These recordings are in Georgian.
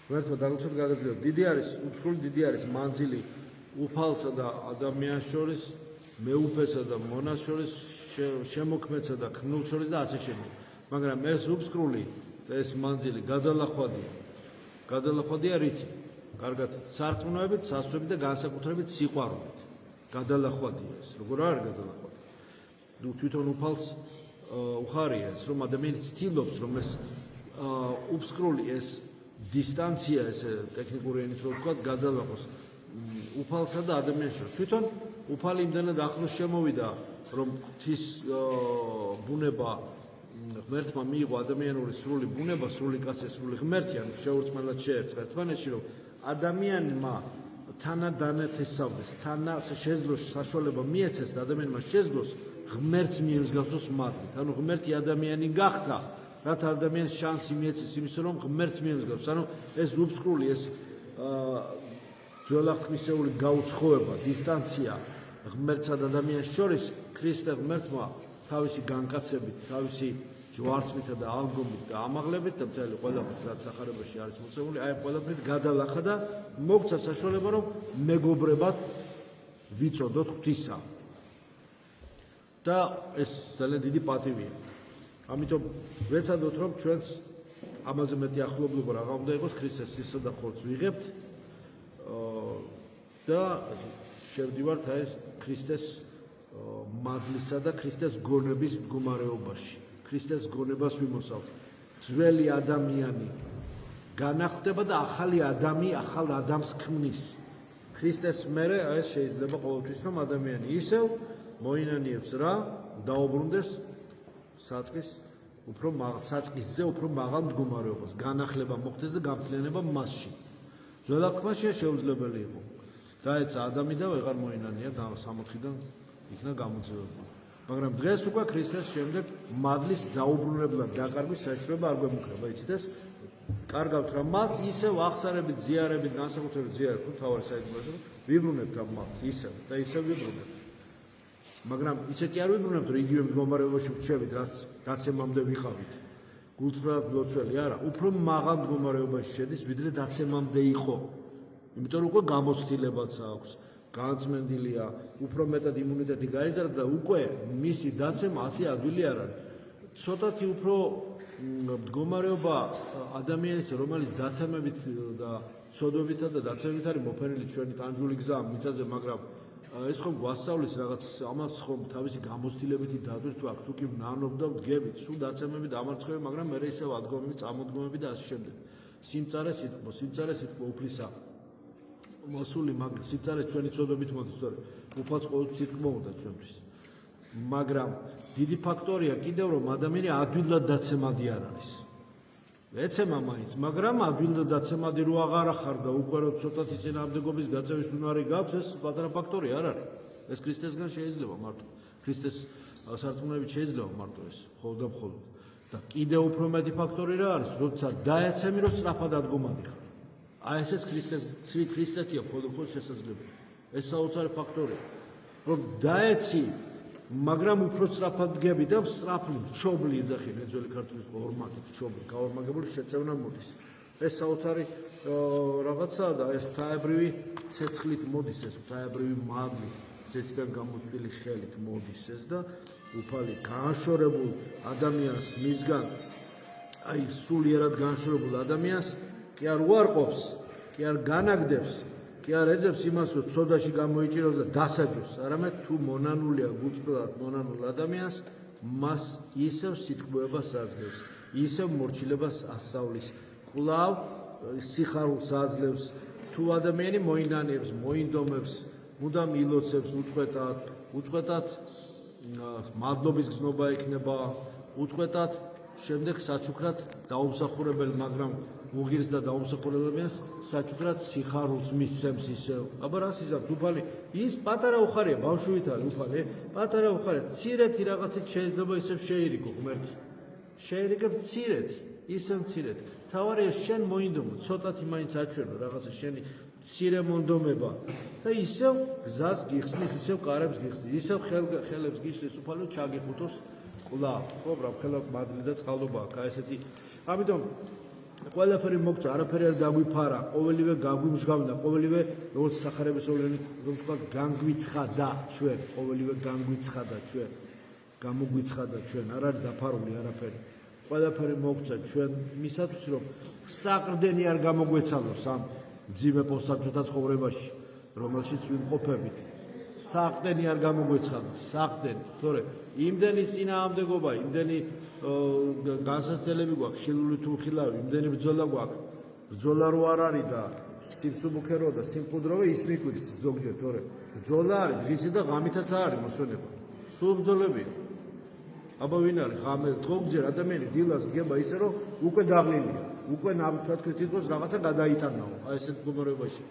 ღმერთმა დაგუცეთ გაგაზრდა დიდი არის უფსკული დიდი არის მანძილი უფალსა და ადამიანს შორის მეუფესა და მონას შორის შემოქმედსა და ქნულ შორის და ასე შემდეგ მაგრამ ეს უფსკული და ეს მანძილი გადალახვადია რითი კარგად სარწმუნოებით სასწრებით და განსაკუთრებით სიყვარულით გადალახვადია ეს როგორ არის გადალახვადი ნუ თვითონ უფალს უხარია ეს რომ ადამიანი ცდილობს რომ ეს უფსკული ეს დისტანცია ეს ტექნიკური ენით რო ვთქვა გადალახვოს უფალსა და ადამიანს შორის თვითონ უფალი იმდენად ახლოს შემოვიდა რომ ღვთის ბუნება ღმერთმა მიიღო ადამიანური სრული ბუნება სრული კაცი სრული ღმერთი ანუ შეურწმელად შეერწყა ერთმანეთში რომ ადამიანმა თანადანეთესავდეს შეძლოს საშუალება მიეცეს და ადამიანმა შეძლოს ღმერთს მიემსგავსოს მადლით ანუ ღმერთი ადამიანი გახდა რათა ადამიანს შანსი მიეცეს იმის რომ ღმერთს მიემსგავსოს ანუ ეს უფსკული ეს ძველაღთქმისეული გაუცხოება დისტანცია ღმერთსა და ადამიანს შორის ქრისტე ღმერთმა თავისი განკაცებით თავისი ჯვარცმითა და ალგომით და ამაღლებით და მთელი ყველაფრით რაც სახარებაში არის მოცემული აი ყველაფრით გადალახა და მოგცა საშუალება რომ მეგობრებად ვიცოდოთ ღვთისა და ეს ძალიან დიდი პატივია ამიტომ ვეცადოთ რომ ჩვენს ამაზე მეტი ახლობლება რა უნდა იყოს ქრისტეს სისხლსა და ხორცს ვიღებთ და შევდივართ აი ქრისტეს მადლისა და ქრისტეს გონების მდგომარეობაში ქრისტეს გონებას ვიმოსავთ ძველი ადამიანი განახლდება და ახალი ახალ ადამიანს ქმნის ქრისტეს მერე აი ეს შეიძლება ყოველთვის რომ ადამიანი ისევ მოინანიებს რა დაუბრუნდეს საწყისზე უფრო მაღალ მდგომარეობას განახლება მოხდეს და გამთლიანება მასში ძველაღთქმაშია შეუძლებელი იყო დაეცა ადამი და ვეღარ მოინანია და 60-დან იქნა გამოძევებული მაგრამ დღეს უკვე ქრისტეს შემდეგ მადლის დაუბრუნებლად დაკარგვის საშუალება არ გვემუქრება იცით ეს კარგავთ რა მადლს ისევ აღსარებით ზიარებით განსაკუთრებით ზიარებით თუ თავარი საერთოდ ვიბრუნებთ ამ მადლს ისევ და ისევ ვიბრუნებთ მაგრამ ისე კი არ ვიბრუნებთ რომ იგივე მდგომარეობაში ვრჩებით რაც დაცემამდე ვიყავით გულწრფელად მლოცველი არა უფრო მაღალ მდგომარეობაში შედის ვიდრე დაცემამდე იყო იმიტომ რომ უკვე გამოცდილებაც აქვს განწმენდილია უფრო მეტად იმუნიტეტი გაიზარდა და უკვე მისი დაცემა ასე ადვილი არ არის ცოტათი უფრო მდგომარეობა ადამიანის რომელიც დაცემებით და ცოდვებითა და დაცემებით არის მოფენილი ჩვენი ტანჯული გზა მიწაზე მაგრამ ეს ხომ გვასწავლის რაღაც ამას ხომ თავისი გამოცდილებითი დადვირთ თუ აქ თუ კი ვნანობ და ვდგებით სულ დაცემები დამარცხები მაგრამ მე ისევ ადგომები წამოდგომები და ასე შემდეგ სიმწარე სიტყვა უფლისა მოსული მაგრამ სიმწარე ჩვენი ცოდვებით მოდის თორე უფალს ყოველთვის სიტყვა უნდა ჩვენთვის მაგრამ დიდი ფაქტორია კიდევ რომ ადამიანი ადვილად დაცემადი არ არის ეცემა მაინც მაგრამ ადვილად დაცემადი რო აღარ ახარ და უკვე რო ცოტათი წინააღმდეგობის გაწევის უნარი გაქვს ეს პატარა ფაქტორი არ არის ეს ქრისტესგან შეიძლება მარტო ქრისტეს სარწმუნოებით შეიძლება მარტო ეს მხოლოდ და მხოლოდ და კიდევ უფრო მეტი ფაქტორი რა არის როცა დაეცემი რომ სწრაფად ადგომადი ხარ აი ესეც ქრისტეთია მხოლოდ შესაძლებელი ეს საოცარი ფაქტორია რომ დაეცი მაგრამ უფრო სწრაფად დგები და სწრაფი ჩობლი ეძახი ძველი ქართულის ორმაგით ჩობლი გაორმაგებული შეწევნა მოდის ეს საოცარი რაღაცაა და ეს ღვთაებრივი ცეცხლით მოდის ეს ღვთაებრივი მადლით ზესიდან გამოსვლილი ხელით მოდის ეს და უფალი განშორებულ ადამიანს მისგან აი სულიერად განშორებულ ადამიანს კი არ უარყოფს კი არ განაგდებს კი არ ეძებს იმას რომ ცოდაში გამოიჭიროს და დასაჯოს არამედ თუ მონანულია გულწრფელად მონანულ ადამიანს მას ისევ სიტყვებას აძლევს ისევ მორჩილებას ასწავლის კვლავ სიხარულს აძლევს თუ ადამიანი მოინანიებს მოინდომებს მუდამ ილოცებს უწყვეტად მადლობის გზნობა ექნება უწყვეტად შემდეგ საჩუქრად დაუმსახურებელი მაგრამ უღირს და დაუმსახურებელს საჩუქრად სიხარულს მისცემს ისევ. აბა რას იზამს უფალი? ის პატარა უხარია, ბავშვით არის უფალი, პატარა უხარია. მცირეთი რაღაცით შეიძლება ისევ შეირიგო ღმერთი. შეირიგებ მცირეთი, ისევ მცირეთი. თავარია შენ მოინდომო, ცოტათი მაინც აჩვენო რაღაცა შენი მცირე მონდომება და ისევ გზას გიხსნის, ისევ კარებს გიხსნის, ისევ ხელებს გიშლის უფალი ჩაგიხუტოს ყლა. ხო, რა ხელა მადლი და წყალობა აქვს. აი ესეთი. ამიტომ ყველაფერი მოგწა, არაფერი არ გაგვიფარა, ყოველივე გაგვიმჟღავნა, ყოველივე როგორც სახარებისოვლენით რომ თქვა განგვიცხადა ჩვენ, ყოველივე განგვიცხადა ჩვენ, გამოგვიცხადა ჩვენ, არ არის დაფარული არაფერი. ყველაფერი მოგწა ჩვენ მისათვის რომ საყრდენი არ გამოგვეცალოს ამ ძიმე პოსტსაბჭოთა ცხოვრებაში, რომელშიც ვიმყოფებით. საყრდენი არ გამოგვეცხადოს, საყრდენი, თორე იმდენი წინააღმდეგობა, იმდენი განსასწრებელი გვაქვს, ხილული თუ ხილავი, იმდენი ბრძოლა გვაქვს. ბრძოლა რო არ არის და სიმსუბუქერო და სიმყუდროვე ის მიგვიქს ზოგჯერ, თორე ბრძოლა არის, დღისი და ღამითაც არის მოსვენება. სულ ბრძოლებია. აბა ვინ არის ღამე ზოგჯერ ადამიანი დილას დგება ისე რომ უკვე დაღლილია, უკვე ნავთქვი თითქოს რაღაცა გადაიტანაო, აი ესეთ მდგომარეობაში.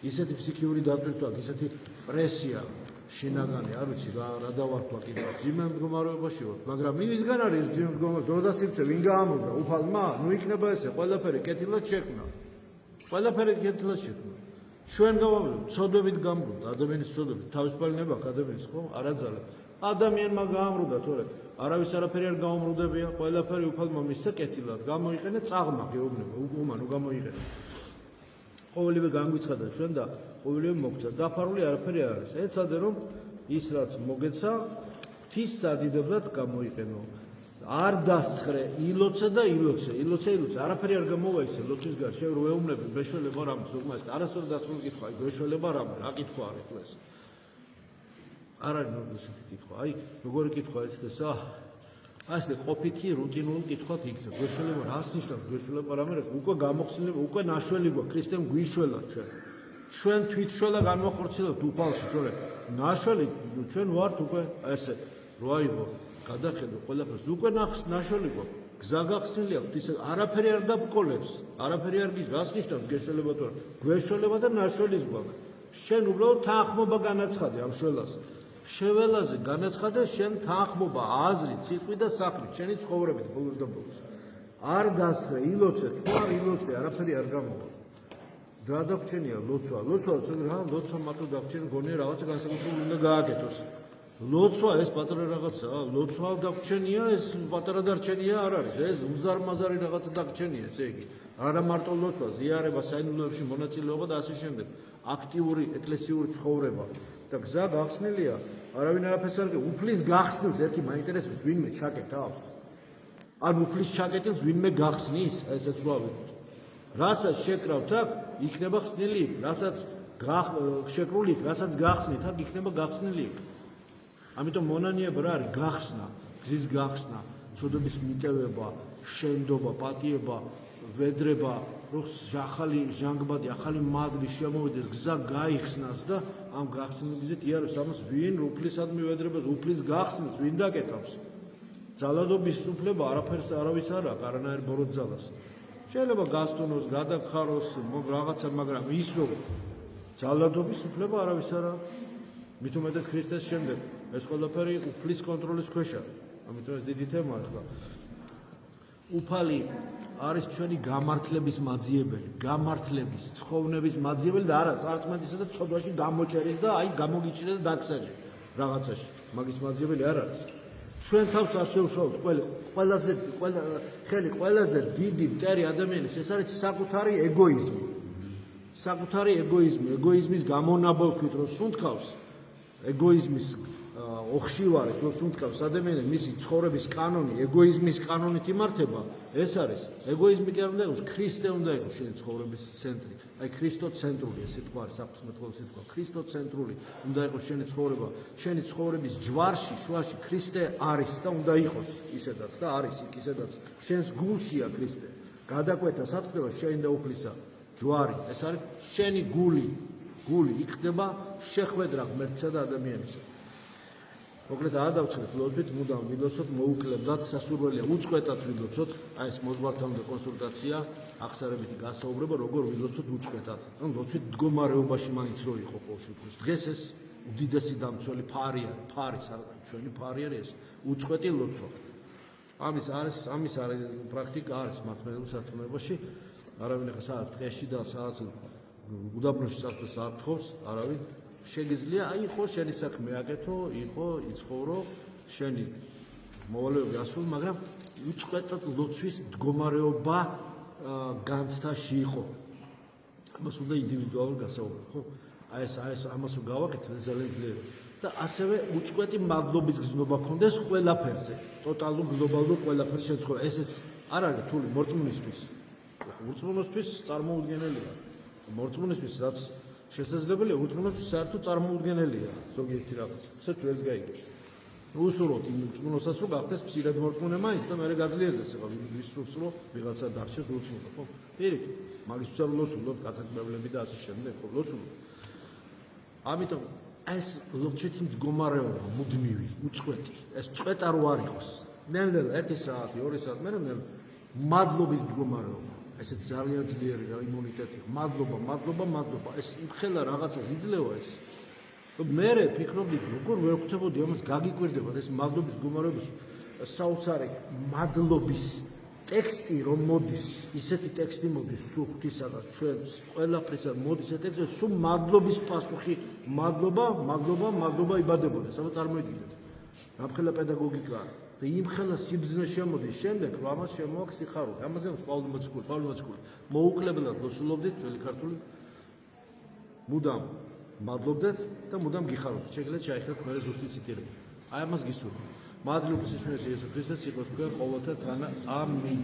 ისეთი ფსიქიური დატვირთვა, ისეთი პრესია, შინაგანი, არ ვიცი რა დავარქვა კიდევ ძიმე მდგომარეობაში ვარ, მაგრამ ვისგან არის ძიმე მდგომარეობა, დრო და სივრცე, ვინ გაამორდა, უფალმა, ნუ იქნება ესე, ყველაფერი კეთილად შექმნა. ყველაფერი კეთილად შექმნა. ჩვენ გავამბობთ, ცოდვებით გამრუდა, ადამიანის ცოდვებით, თავისუფალი ნება ადამიანის, ხო? არაძალებ. ადამიანმა გაამრუდა, თორე არავის არაფერი არ გაუმრუდებია, ყველაფერი უფალმა მისცა კეთილად, გამოიყენა წაღმა გეუბნება, უკუმა, ნუ გამოიყენა. ყოველივე განგვიცხადა ჩვენ და ყოველივე მოგწა. დაფარული არაფერი არ არის. ეცადე რომ ის რაც მოგეცა, ღვთის სადიდებლად გამოიყენო. არ დასხრე ილოცე და ილოცე, არაფერი არ გამოვა ისე ლოცვის გარშე, რომ ეუბნები გვეშველება რამე, ზოგმას არასწორად დასრულებული კითხვა, აი გვეშველება რამე, რა კითხვა არის ეს? არ არის ნორმალური კითხვა. აი როგორი კითხვა ეცდეს, ასე ყოფითი რუტინული კითხვად იქცა. გვეშველება რას ნიშნავს გვეშველება რამე, უკვე გამოხსნილი, უკვე ნაშველი გვაქვს, ქრისტემ გვიშველა ჩვენ. ჩვენ თვითშველა განვახორციელებთ უფალში, თორე ნაშველი ჩვენ ვართ უკვე ესე, რო აიღო, გადახედო ყველაფერს, უკვე ნაშველი გვაქვს. გზა გახსნილი აქვს, ისე არაფერი არ დაბრკოლებს, არაფერი არ გის, რას ნიშნავს გვეშველება თორე გვეშველება და ნაშველის გვაქვს. შენ უბრალოდ თანხმობა განაცხადე ამ შველას. შეველაზე განაცხადე შენ თანხმობა, აზრი, სიტყვით და საქმით, შენი ცხოვრებით ბოლოს და ბოლოს. არ დასხრე, ილოცე, თუ არ ილოცე, არაფერი არ გამოვა. რა დაგვრჩენია ლოცვა, ლოცვა მარტო დაგვრჩენ, გონია რაღაცა განსაკუთრებული უნდა გააკეთოს. ლოცვა ეს პატარა რაღაცაა, ლოცვა დაგვრჩენია, ეს პატარა დარჩენია არ არის, ეს უზარმაზარი რაღაცა დაგვრჩენია, ესე იგი. არა მარტო ლოცვა, ზიარება, საინულოებში მონაწილეობა და ასე შემდეგ. აქტიური ეკლესიური ცხოვრება. და გზა გახსნილია, არავინ არაფერს არ გეკ, უფლის გახსნილს ერთი მაინტერესებს, ვინმე ჩაკეთავს. ან უფლის ჩაკეტილს ვინმე გახსნის, ესეც ვავიღოთ. რასაც შეკრავთ აქ, იქნება ხსნილი იქ, რასაც შეკრული იქ, რასაც გახსნით აქ, იქნება გახსნილი იქ. ამიტომ მონანიება რა არის? გახსნა, გზის გახსნა, ცოდვების მიტევება, შენდობა, პატიება, ვედრება, რომ ახალი ჟანგბადი, ახალი მადლი შემოვიდეს, გზა გაიხსნას და ამ გახსნის გზით იაროს ამას ვინ უფლისადმი ვედრებას, უფლის გახსნას ვინ დაკეთავს? ძალადობის უფლება არავის არ აქვს, არანაირ ბოროტ ძალას. შეიძლება გასტონოს, გადაგხაროს, რაღაცა, მაგრამ ის რომ ძალადობის უფლება არავის არ აქვს. მით უმეტეს ქრისტეს შემდეგ ეს ყველაფერი უფლის კონტროლის ქვეშა. ამიტომ ეს დიდი თემაა ახლა. უფალი არის ჩვენი გამართლების მაძიებელი, გამართლების, ცხოვნების მაძიებელი და არა წარწმენდისა და ცოდვაში გამოჭერის და აი გამოგიჭირე და დაგსაჯე რაღაცაში. მაგის მაძიებელი არ არის. ჩვენ თავს არ შევშალოთ ყველაზე დიდი მტერი ადამიანის ეს არის საკუთარი ეგოიზმი. საკუთარი ეგოიზმის გამონაბოლქვით რომ სუნთქავს, ეგოიზმის ოხშივარით რომ სუნთქავს ადამიანს მისი ცხოვრების კანონი, ეგოიზმის კანონით იმართება, ეს არის ეგოიზმი კი არ უნდა იყოს, ქრისტე უნდა იყოს შენი ცხოვრების ცენტრი. აი ქრისტოცენტრული ეს სიტყვა არის, საფუძმეთქოლის სიტყვა, ქრისტოცენტრული უნდა იყოს შენი ცხოვრება, შენი ცხოვრების ჯვარში, შუაში ქრისტე არის და უნდა იყოს ისედაც და არის იქ ისედაც. შენს გულშია ქრისტე. გადაკვეთა სათქმევა შენი და უფლისა ჯვარი, ეს არის შენი გული, იქ ხდება შეხვედრა ღმერთსა და ადამიანისა. მოკლედ აადავცეთ ლოცვით, მუდამ ვილოცოთ, მოუკლებდათ, სასურველია უწყვეტად ვილოცოთ, აი ეს მოძღვართან და კონსულტაცია, ახსარებითი გასაუბრება, როგორ ვილოცოთ უწყვეტად. ან ლოცვით მდგომარეობაში მაინც რო იყო ყოველ შემთხვევაში. დღეს ეს უდიდესი დამცველი ფარი ჩვენი ფარი არის ეს უწყვეტი ლოცვა. ამის არის პრაქტიკა არის მართლმადიდებლურ სარწმუნოებაში. არავინ ახლა სადაც დღეში და სადაც უდაბნოში საფრთხეს არ თხოვს, არავინ შეგიძლია აი ხო შენი საქმე აკეთო, იყო იცხოვრო, შენი მოვალეობები ასრულო, მაგრამ უწყვეტად ლოცვის მდგომარეობა განცდაში იყო. ამას უნდა ინდივიდუალურ გასაუბროთ, ხო? აი ეს ამას რომ გავაკეთებ ძალიან ძლიერი და ასევე უწყვეტი მადლობის გზნობა ქონდეს ყველაფერზე. ტოტალურ გლობალურ ყველაფერს შეცხოვა. ეს არ არის რთული მორწმუნისთვის. მორწმუნისთვის წარმოუდგენელია. მორწმუნისთვის რაც შესაძლებელია, მორწმუნისთვის საერთოდ წარმოუდგენელია ზოგიერთი რაღაც. ისე თუ ეს გაიგებს. უსურვოთ იმ მორწმუნოსაც რომ გახდეს მცირედ მორწმუნე მაინც და მერე გაძლიერდეს ახლა ვისურვს რომ ვიღაცა დარჩეს მორწმუნე, ხო? პირიქით, მაგის უცებ ლოცულობ კათოლიკეები და ასე შემდეგ, ხო, ლოცულობ. ამიტომ ეს ლოცვითი მდგომარეობა მუდმივი, უწყვეტი, ეს წვეტა რო არ იყოს. ნელ-ნელა 1 საათი, 2 საათი, მერე მადლობის მდგომარეობა. ესეც ძალიან ძლიერი იმუნიტეტი. მადლობა. ეს იმხელა რაღაცას იძლევა ეს. მერე ფიქრობდი, როგორ ვერ ხვდებოდი ამას გაგიკვირდება ეს მადლობის მდგომარეობის საოცარი მადლობის ტექსტი რომ მოდის, ისეთი ტექსტი მოდის სულ ღვთისაგან ჩვენს ყველაფრისა მოდის ეს ტექსტი, სულ მადლობის პასუხი, მადლობა იბადებოდა, სადაც წარმოიდგინეთ. რამხელა პედაგოგიკა და იმხელა სიბრძნე შემოდის შემდეგ, რომ ამას შემოაქვს სიხარული. ამაზე პავლე მოციქული მოუკლებლად ლოცულობდით ძველი ქართული მუდამ მადლობდეთ და მუდამ გიხარობთ. შეგიძლიათ ჩაიხდეთ მე ზუსტი ციტირება. აი ამას გისურვებთ. მადლობის ისუს იესო ქრისტეს იყოს თქვენ ყოველთა თანა. ამინ.